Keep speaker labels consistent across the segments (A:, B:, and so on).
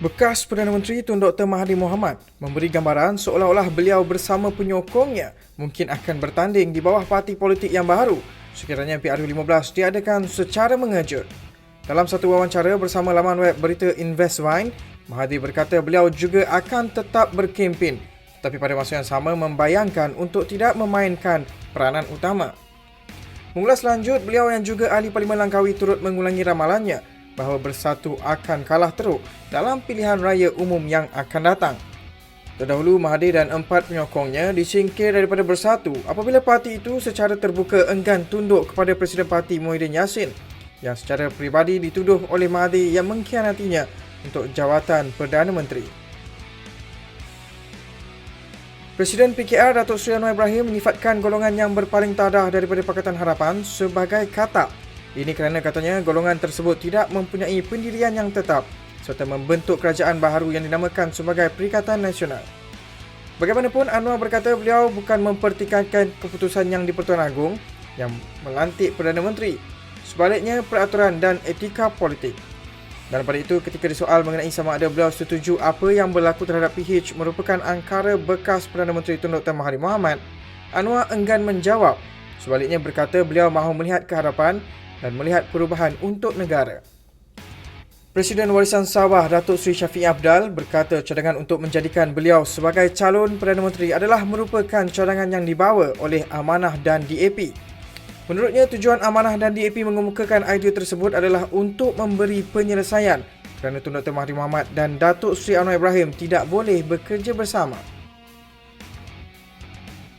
A: Bekas Perdana Menteri Tun Dr. Mahathir Mohamad memberi gambaran seolah-olah beliau bersama penyokongnya mungkin akan bertanding di bawah parti politik yang baru sekiranya PRU15 diadakan secara mengejut. Dalam satu wawancara bersama laman web berita Investvine, Mahathir berkata beliau juga akan tetap berkempen tetapi pada masa yang sama membayangkan untuk tidak memainkan peranan utama. Mengulas lanjut, beliau yang juga ahli Parlimen Langkawi turut mengulangi ramalannya bahawa Bersatu akan kalah teruk dalam pilihan raya umum yang akan datang. Terdahulu, Mahathir dan 4 penyokongnya disingkir daripada Bersatu apabila parti itu secara terbuka enggan tunduk kepada Presiden Parti Muhyiddin Yassin yang secara peribadi dituduh oleh Mahathir yang mengkhianatinya untuk jawatan Perdana Menteri. Presiden PKR Datuk Seri Anwar Ibrahim menyifatkan golongan yang berpaling tadah daripada Pakatan Harapan sebagai katak. Ini kerana katanya golongan tersebut tidak mempunyai pendirian yang tetap serta membentuk kerajaan baharu yang dinamakan sebagai Perikatan Nasional. Bagaimanapun, Anwar berkata beliau bukan mempertikaikan keputusan yang di-Pertuan Agong yang melantik Perdana Menteri. Sebaliknya, peraturan dan etika politik. Dan pada itu, ketika disoal mengenai sama ada beliau setuju apa yang berlaku terhadap PH merupakan angkara bekas Perdana Menteri Tun Dr. Mahathir Mohamad, Anwar enggan menjawab. Sebaliknya berkata beliau mahu melihat ke hadapan dan melihat perubahan untuk negara. Presiden Warisan Sabah Datuk Seri Shafie Apdal berkata cadangan untuk menjadikan beliau sebagai calon Perdana Menteri adalah merupakan cadangan yang dibawa oleh Amanah dan DAP. Menurutnya, tujuan Amanah dan DAP mengemukakan idea tersebut adalah untuk memberi penyelesaian kerana Tun Dr. Mahathir Mohamad dan Datuk Seri Anwar Ibrahim tidak boleh bekerja bersama.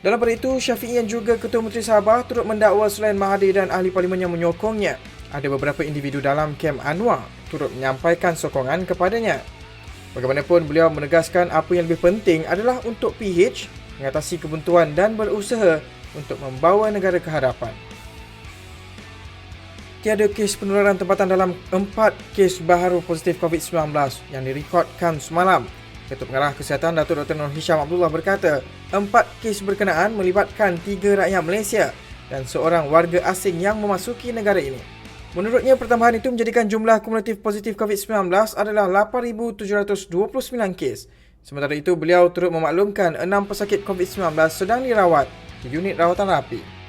A: Dalam pada itu, Shafie yang juga Ketua Menteri Sabah turut mendakwa selain Mahathir dan ahli parlimen yang menyokongnya, ada beberapa individu dalam kem Anwar turut menyampaikan sokongan kepadanya. Bagaimanapun, beliau menegaskan apa yang lebih penting adalah untuk PH mengatasi kebuntuan dan berusaha untuk membawa negara ke hadapan. Tiada kes penularan tempatan dalam 4 kes baharu positif COVID-19 yang direkodkan semalam. Ketua Pengarah Kesihatan Datuk Dr. Nur Hisham Abdullah berkata, 4 kes berkenaan melibatkan 3 rakyat Malaysia dan seorang warga asing yang memasuki negara ini. Menurutnya, pertambahan itu menjadikan jumlah kumulatif positif COVID-19 adalah 8,729 kes. Sementara itu, beliau turut memaklumkan 6 pesakit COVID-19 sedang dirawat di unit rawatan rapi.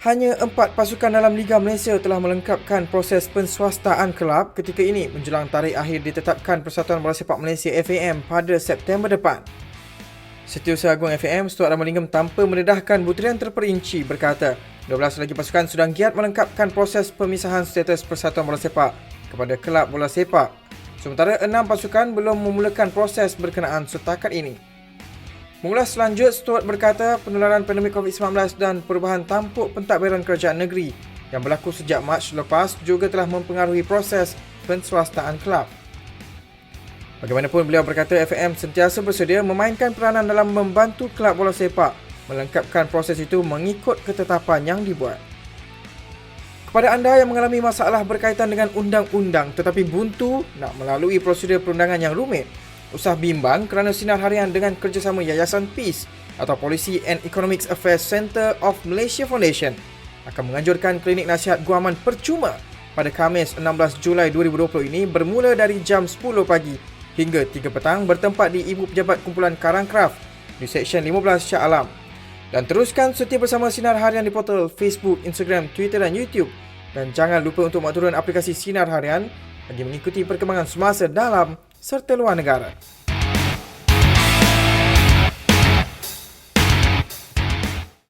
A: Hanya 4 pasukan dalam Liga Malaysia telah melengkapkan proses penswastaan kelab ketika ini menjelang tarikh akhir ditetapkan Persatuan Bola Sepak Malaysia FAM pada September depan. Setiausaha Agung FAM, Stuart Ramalingam tanpa mendedahkan butiran terperinci berkata, 12 lagi pasukan sedang giat melengkapkan proses pemisahan status Persatuan Bola Sepak kepada kelab bola sepak. Sementara 6 pasukan belum memulakan proses berkenaan setakat ini. Mengulas lanjut, Stuart berkata penularan pandemik COVID-19 dan perubahan tampuk pentadbiran kerajaan negeri yang berlaku sejak Mac lepas juga telah mempengaruhi proses penswastaan kelab. Bagaimanapun, beliau berkata FAM sentiasa bersedia memainkan peranan dalam membantu kelab bola sepak melengkapkan proses itu mengikut ketetapan yang dibuat. Kepada anda yang mengalami masalah berkaitan dengan undang-undang tetapi buntu nak melalui prosedur perundangan yang rumit, usah bimbang kerana sinar harian dengan kerjasama Yayasan Peace atau Policy and Economics Affairs Centre of Malaysia Foundation akan menganjurkan klinik nasihat guaman percuma pada Khamis 16 Julai 2020 ini bermula dari jam 10 pagi hingga 3 petang bertempat di Ibu Pejabat Kumpulan Karangkraf di Seksyen 15 Shah Alam. Dan teruskan setia bersama Sinar Harian di portal Facebook, Instagram, Twitter dan YouTube. Dan jangan lupa untuk mak turun aplikasi Sinar Harian bagi mengikuti perkembangan semasa dalam serta luar negara.